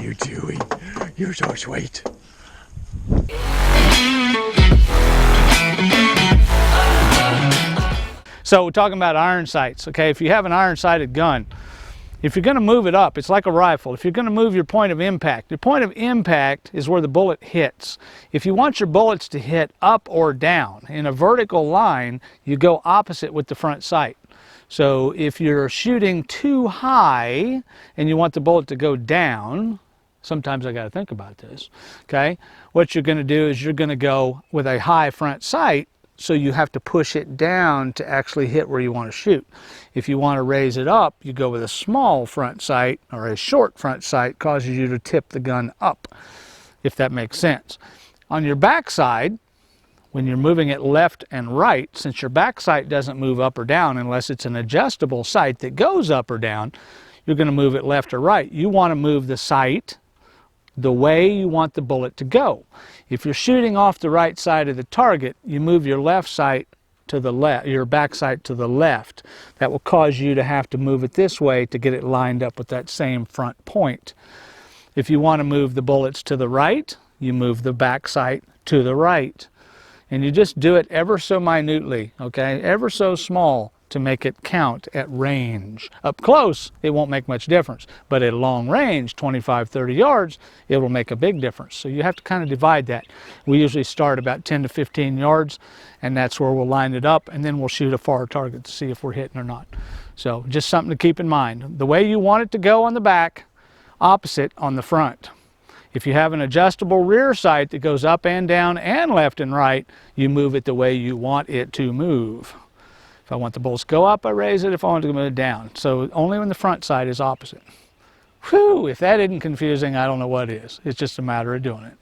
you doing? You're so sweet. So we're talking about iron sights, okay? If you have an iron sighted gun, if you're going to move it up, it's like a rifle. If you're going to move your point of impact is where the bullet hits. If you want your bullets to hit up or down in a vertical line, you go opposite with the front sight. So if you're shooting too high and you want the bullet to go down, sometimes I got to think about this, okay? What you're going to do is you're going to go with a high front sight, so you have to push it down to actually hit where you want to shoot. If you want to raise it up, you go with a small front sight, or a short front sight causes you to tip the gun up, if that makes sense. On your back side, when you're moving it left and right, since your back sight doesn't move up or down unless it's an adjustable sight that goes up or down, you're going to move it left or right. You want to move the sight the way you want the bullet to go. If you're shooting off the right side of the target, you move your left sight to the left, your back sight to the left. That will cause you to have to move it this way to get it lined up with that same front point. If you want to move the bullets to the right, you move the back sight to the right. And you just do it ever so minutely, okay? Ever so small to make it count at range. Up close, it won't make much difference, but at long range, 25, 30 yards, it will make a big difference. So you have to kind of divide that. We usually start about 10 to 15 yards, and that's where we'll line it up, and then we'll shoot a far target to see if we're hitting or not. So just something to keep in mind. The way you want it to go on the back, opposite on the front. If you have an adjustable rear sight that goes up and down and left and right, you move it the way you want it to move. If I want the bullets to go up, I raise it. If I want it to move down. So only when the front sight is opposite. Whew, if that isn't confusing, I don't know what is. It's just a matter of doing it.